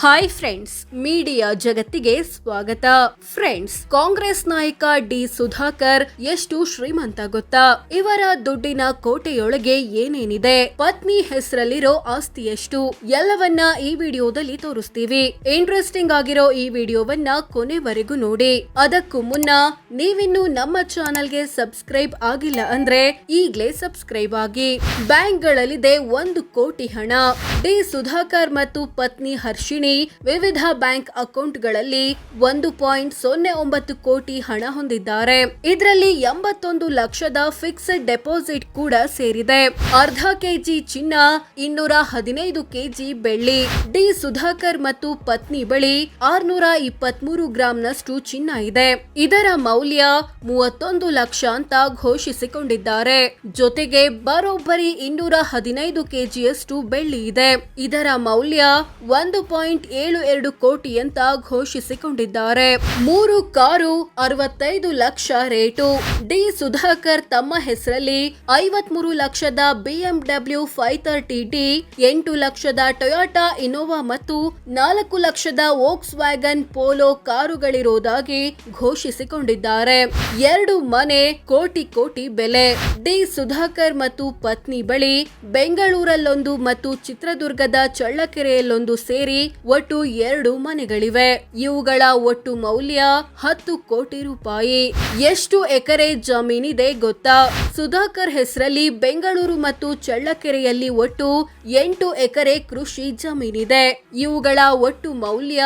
Hi friends, media ಜಗತ್ತಿಗೆ ಸ್ವಾಗತ. Friends, Congress ನಾಯಕ ಡಿ ಸುಧಾಕರ್ ಎಷ್ಟು ಶ್ರೀಮಂತ ಗೊತ್ತಾ? ಇವರ ದುಡ್ಡಿನ ಕೋಟೆಯೊಳಗೆ ಏನೇನಿದೆ, ಪತ್ನಿ ಹೆಸರಲ್ಲಿರೋ ಆಸ್ತಿ ಎಷ್ಟು, ಎಲ್ಲವನ್ನ ಈ ವಿಡಿಯೋದಲ್ಲಿ ತೋರಿಸ್ತೀವಿ. ಇಂಟ್ರೆಸ್ಟಿಂಗ್ ಆಗಿರೋ ಈ ವಿಡಿಯೋವನ್ನ ಕೊನೆವರೆಗೂ ನೋಡಿ. ಅದಕ್ಕೂ ಮುನ್ನ ನೀವಿನ್ನು ನಮ್ಮ ಚಾನೆಲ್ಗೆ ಸಬ್ಸ್ಕ್ರೈಬ್ ಆಗಿಲ್ಲ ಅಂದ್ರೆ ಈಗ್ಲೇ ಸಬ್ಸ್ಕ್ರೈಬ್ ಆಗಿ. ಬ್ಯಾಂಕ್ಗಳಲ್ಲಿದೆ 1 ಕೋಟಿ ಹಣ. ಡಿ ಸುಧಾಕರ್ ಮತ್ತು ಪತ್ನಿ ಹರ್ಷಿಣಿ ವಿವಿಧ ಬ್ಯಾಂಕ್ ಅಕೌಂಟ್ಗಳಲ್ಲಿ 1.09 ಕೋಟಿ ಹಣ ಹೊಂದಿದ್ದಾರೆ. ಇದರಲ್ಲಿ 81 ಲಕ್ಷದ ಫಿಕ್ಸ್ಡ್ ಡೆಪಾಸಿಟ್ ಕೂಡ ಸೇರಿದೆ. ಅರ್ಧ ಕೆಜಿ ಚಿನ್ನ, 215 ಕೆಜಿ ಬೆಳ್ಳಿ. ಡಿ ಸುಧಾಕರ್ ಮತ್ತು ಪತ್ನಿ ಬಳಿ 623 ಗ್ರಾಂನಷ್ಟು ಚಿನ್ನ ಇದೆ. ಇದರ ಮೌಲ್ಯ 31 ಲಕ್ಷ ಅಂತ ಘೋಷಿಸಿಕೊಂಡಿದ್ದಾರೆ. ಜೊತೆಗೆ ಬರೋಬ್ಬರಿ 215 ಕೆಜಿಯಷ್ಟು ಬೆಳ್ಳಿ ಇದೆ. ಇದರ ಮೌಲ್ಯ 1.72 ಕೋಟಿ ಅಂತ ಘೋಷಿಸಿಕೊಂಡಿದ್ದಾರೆ. 3 car, 65 lakh rate. D Sudhakar ತಮ್ಮ ಹೆಸರಲ್ಲಿ 53 ಲಕ್ಷದ BMW 530D, 8 ಲಕ್ಷದ ಟೊಯೋಟಾ ಇನೋವಾ ಮತ್ತು 4 ಲಕ್ಷದ ವೋಕ್ಸ್ ವ್ಯಾಗನ್ ಪೋಲೋ ಕಾರುಗಳಿರೋದಾಗಿ ಘೋಷಿಸಿಕೊಂಡಿದ್ದಾರೆ. 2 ಮನೆ, ಕೋಟಿ ಬೆಲೆ. ಡಿ ಸುಧಾಕರ್ ಮತ್ತು ಪತ್ನಿ ಬಳಿ ಬೆಂಗಳೂರಲ್ಲೊಂದು ಮತ್ತು ಚಿತ್ರದುರ್ಗದ ಚಳ್ಳಕೆರೆಯಲ್ಲೊಂದು ಸೇರಿ ಒಟ್ಟು 2 ಮನೆಗಳಿವೆ. ಇವುಗಳ ಒಟ್ಟು ಮೌಲ್ಯ 10 ಕೋಟಿ ರೂಪಾಯಿ. ಎಷ್ಟು ಎಕರೆ ಜಮೀನಿದೆ ಗೊತ್ತಾ? ಸುಧಾಕರ್ ಹೆಸರಲ್ಲಿ ಬೆಂಗಳೂರು ಮತ್ತು ಚಳ್ಳಕೆರೆಯಲ್ಲಿ ಒಟ್ಟು 8 ಎಕರೆ ಕೃಷಿ ಜಮೀನಿದೆ. ಇವುಗಳ ಒಟ್ಟು ಮೌಲ್ಯ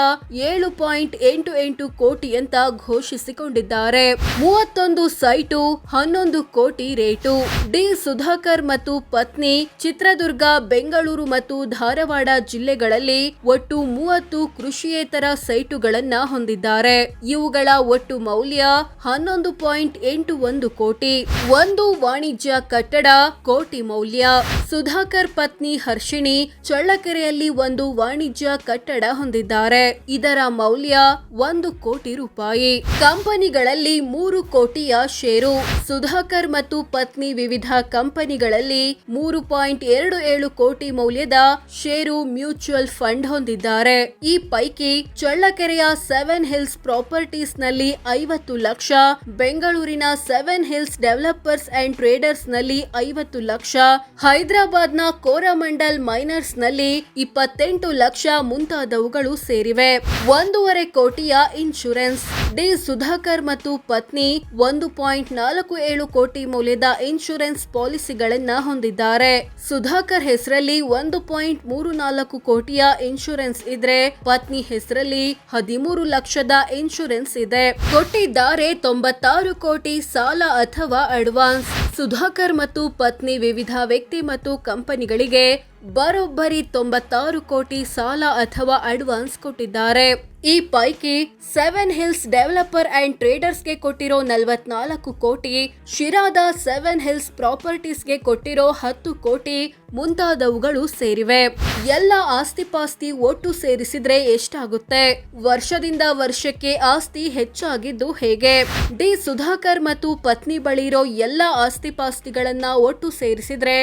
7.88 ಕೋಟಿ ಅಂತ ಘೋಷಿಸಿಕೊಂಡಿದ್ದಾರೆ. 31 ಸೈಟು, 11 ಕೋಟಿ ರೇಟು. ಡಿ ಸುಧಾಕರ್ ಮತ್ತು ಪತ್ನಿ ಚಿತ್ರದುರ್ಗ, ಬೆಂಗಳೂರು ಮತ್ತು ಧಾರವಾಡ ಜಿಲ್ಲೆಗಳಲ್ಲಿ ಒಟ್ಟು 30 ಕೃಷಿಯೇತರ ಸೈಟುಗಳನ್ನ ಹೊಂದಿದ್ದಾರೆ. ಇವುಗಳ ಒಟ್ಟು ಮೌಲ್ಯ 11.81 ಕೋಟಿ. 1 ವಾಣಿಜ್ಯ ಕಟ್ಟಡ, ಕೋಟಿ ಮೌಲ್ಯ. ಸುಧಾಕರ್ ಪತ್ನಿ ಹರ್ಷಿಣಿ ಚಳ್ಳಕೆರೆಯಲ್ಲಿ 1 ವಾಣಿಜ್ಯ ಕಟ್ಟಡ ಹೊಂದಿದ್ದಾರೆ. ಇದರ ಮೌಲ್ಯ 1 ಕೋಟಿ ರೂಪಾಯಿ. ಕಂಪನಿಗಳಲ್ಲಿ 3 ಕೋಟಿಯ ಷೇರು. ಸುಧಾಕರ್ ಮತ್ತು ಪತ್ನಿ ವಿವಿಧ ಕಂಪನಿಗಳಲ್ಲಿ 3.27 ಕೋಟಿ ಮೌಲ್ಯದ ಷೇರು ಮ್ಯೂಚುವಲ್ ಫಂಡ್ ಹೊಂದಿದ್ದಾರೆ. ಈ ಪೈಕಿ ಚಳ್ಳಕೆರೆಯ 7 ಹಿಲ್ಸ್ ಪ್ರಾಪರ್ಟೀಸ್ ನಲ್ಲಿ 50 ಲಕ್ಷ, ಬೆಂಗಳೂರಿನ 7 ಹಿಲ್ಸ್ ಡೆವಲಪರ್ಸ್ ಅಂಡ್ ಟ್ರೇಡರ್ಸ್ ನಲ್ಲಿ 50 ಲಕ್ಷ, ಹೈದರಾಬಾದ್ನ ಕೋರಮಂಡಲ್ ಮೈನರ್ಸ್ ನಲ್ಲಿ 28 ಲಕ್ಷ ಮುಂತಾದವುಗಳು ಸೇರಿವೆ. 1.5 ಕೋಟಿಯ ಇನ್ಶೂರೆನ್ಸ್. ಡಿ ಸುಧಾಕರ್ ಮತ್ತು ಪತ್ನಿ 1.47 ಕೋಟಿ ಮೌಲ್ಯದ ಇನ್ಶೂರೆನ್ಸ್ ಪಾಲಿಸಿಗಳನ್ನ ಹೊಂದಿದ್ದಾರೆ. ಸುಧಾಕರ್ ಹೆಸರಲ್ಲಿ 1.34 ಕೋಟಿಯ ಇನ್ಶೂರೆನ್ಸ್ ಇದ್ರೆ ಪತ್ನಿ ಹೆಸರಲ್ಲಿ 13 ಲಕ್ಷದ ಇನ್ಶೂರೆನ್ಸ್ ಇದೆ. ಕೊಟ್ಟಿದ್ದಾರೆ 96 ಕೋಟಿ ಸಾಲ ಅಥವಾ ಅಡ್ವಾನ್ಸ್. ಸುಧಾಕರ್ ಮತ್ತು ಪತ್ನಿ ವಿವಿಧ ವ್ಯಕ್ತಿ ಮತ್ತು ಕಂಪನಿಗಳಿಗೆ ಬರೋಬ್ಬರಿ 96 ಕೋಟಿ ಸಾಲ ಅಥವಾ ಅಡ್ವಾನ್ಸ್ ಕೊಟ್ಟಿದ್ದಾರೆ. ಈ ಪೈಕಿ 7 ಹಿಲ್ಸ್ ಡೆವಲಪರ್ ಅಂಡ್ ಟ್ರೇಡರ್ಸ್ಗೆ ಕೊಟ್ಟಿರೋ 44 ಕೋಟಿ, ಶಿರಾದ 7 ಹಿಲ್ಸ್ ಪ್ರಾಪರ್ಟೀಸ್ಗೆ ಕೊಟ್ಟಿರೋ 10 ಕೋಟಿ ಮುಂತಾದವುಗಳು ಸೇರಿವೆ. ಎಲ್ಲ ಆಸ್ತಿಪಾಸ್ತಿ ಒಟ್ಟು ಸೇರಿಸಿದ್ರೆ ಎಷ್ಟಾಗುತ್ತೆ? ವರ್ಷದಿಂದ ವರ್ಷಕ್ಕೆ ಆಸ್ತಿ ಹೆಚ್ಚಾಗಿದ್ದು ಹೇಗೆ? ಡಿ ಸುಧಾಕರ್ ಮತ್ತು ಪತ್ನಿ ಬಳಿ ಇರೋ ಎಲ್ಲ ಆಸ್ತಿಪಾಸ್ತಿಗಳನ್ನ ಒಟ್ಟು ಸೇರಿಸಿದ್ರೆ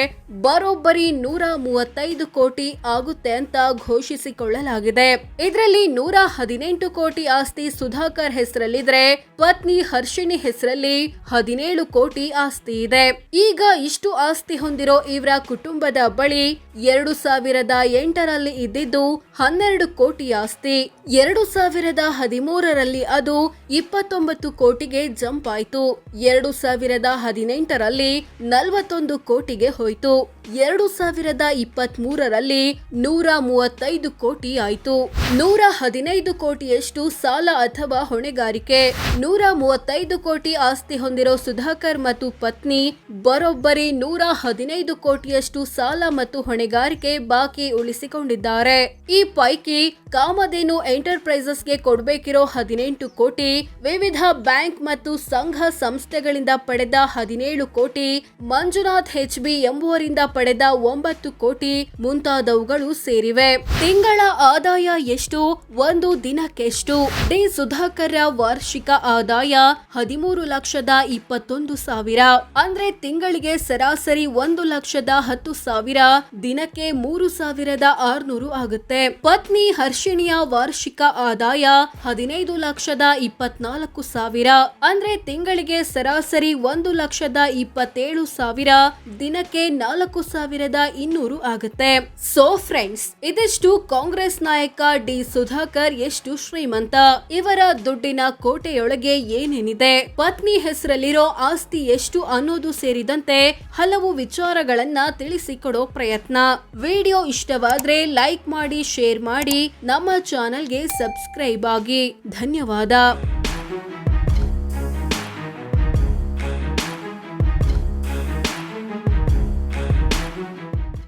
ಬರೋಬ್ಬರಿ 135 ಕೋಟಿ ಆಗುತ್ತೆ ಅಂತ ಘೋಷಿಸಿಕೊಳ್ಳಲಾಗಿದೆ. ಇದರಲ್ಲಿ 118 ಕೋಟಿ ಆಸ್ತಿ ಸುಧಾಕರ್ ಹೆಸರಲ್ಲಿದ್ರೆ ಪತ್ನಿ ಹರ್ಷಿಣಿ ಹೆಸರಲ್ಲಿ 17 ಕೋಟಿ ಆಸ್ತಿ ಇದೆ. ಈಗ ಇಷ್ಟು ಆಸ್ತಿ ಹೊಂದಿರೋ ಇವರ ಕುಟುಂಬದ ಬಳಿ 2008ರಲ್ಲಿ ಇದ್ದಿದ್ದು 12 ಕೋಟಿ ಆಸ್ತಿ. 2013ರಲ್ಲಿ ಅದು 29 ಕೋಟಿಗೆ ಜಂಪ್ ಆಯ್ತು. 2018ರಲ್ಲಿ 41 ಕೋಟಿಗೆ ಹೋಯ್ತು. 2023ರಲ್ಲಿ 135 ಕೋಟಿ ಆಯ್ತು. 115 ಕೋಟಿಯಷ್ಟು ಸಾಲ ಅಥವಾ ಹೊಣೆಗಾರಿಕೆ. 135 ಕೋಟಿ ಆಸ್ತಿ ಹೊಂದಿರೋ ಸುಧಾಕರ್ ಮತ್ತು ಪತ್ನಿ ಬರೋಬ್ಬರಿ 115 ಕೋಟಿಯಷ್ಟು ಸಾಲ ಮತ್ತು ಹೊಣೆಗಾರಿಕೆ ಬಾಕಿ ಉಳಿಸಿಕೊಂಡಿದ್ದಾರೆ. ಈ ಪೈಕಿ ಕಾಮಧೇನು ಎಂಟರ್ಪ್ರೈಸಸ್ಗೆ ಕೊಡಬೇಕಿರೋ 18 ಕೋಟಿ, ವಿವಿಧ ಬ್ಯಾಂಕ್ ಮತ್ತು ಸಂಘ ಸಂಸ್ಥೆಗಳಿಂದ ಪಡೆದ 17 ಕೋಟಿ, ಮಂಜುನಾಥ್ HB ಎಂಬುವರಿಂದ ಪಡೆದ 9 ಕೋಟಿ ಮುಂತಾದವುಗಳು ಸೇರಿವೆ. ತಿಂಗಳ ಆದಾಯ ಎಷ್ಟು, ಒಂದು ದಿನಕ್ಕೆಷ್ಟು? ಡಿ ಸುಧಾಕರ್ ವಾರ್ಷಿಕ ಆದಾಯ 13,21,000. ಅಂದ್ರೆ ತಿಂಗಳಿಗೆ ಸರಾಸರಿ 1,10,10,000, ದಿನಕ್ಕೆ 3,600 ಆಗುತ್ತೆ. ಪತ್ನಿ ಹರ್ಷಿಣಿಯ ವಾರ್ಷಿಕ ಆದಾಯ 15,24,000. ಅಂದ್ರೆ ತಿಂಗಳಿಗೆ ಸರಾಸರಿ 1,27,000, ದಿನಕ್ಕೆ 4,200 ಆಗುತ್ತೆ. ಸೋ ಫ್ರೆಂಡ್ಸ್, ಇದಿಷ್ಟು ಕಾಂಗ್ರೆಸ್ ನಾಯಕ ಡಿ ಸುಧಾಕರ್ ಎಷ್ಟು ಶ್ರೀಮಂತ, ಇವರ ದುಡ್ಡಿನ ಕೋಟೆಯೊಳಗೆ ಏನೇನಿದೆ, ಪತ್ನಿ ಹೆಸರಲ್ಲಿರೋ ಆಸ್ತಿ ಎಷ್ಟು ಅನ್ನೋದು ಸೇರಿದಂತೆ ಹಲವು ವಿಚಾರಗಳನ್ನ ತಿಳಿಸಿಕೊಡೋ ಪ್ರಯತ್ನ. ವಿಡಿಯೋ ಇಷ್ಟವಾದ್ರೆ ಲೈಕ್ ಮಾಡಿ, ಶೇರ್ ಮಾಡಿ, ನಮ್ಮ ಚಾನೆಲ್ಗೆ ಸಬ್ಸ್ಕ್ರೈಬ್ ಆಗಿ. ಧನ್ಯವಾದ.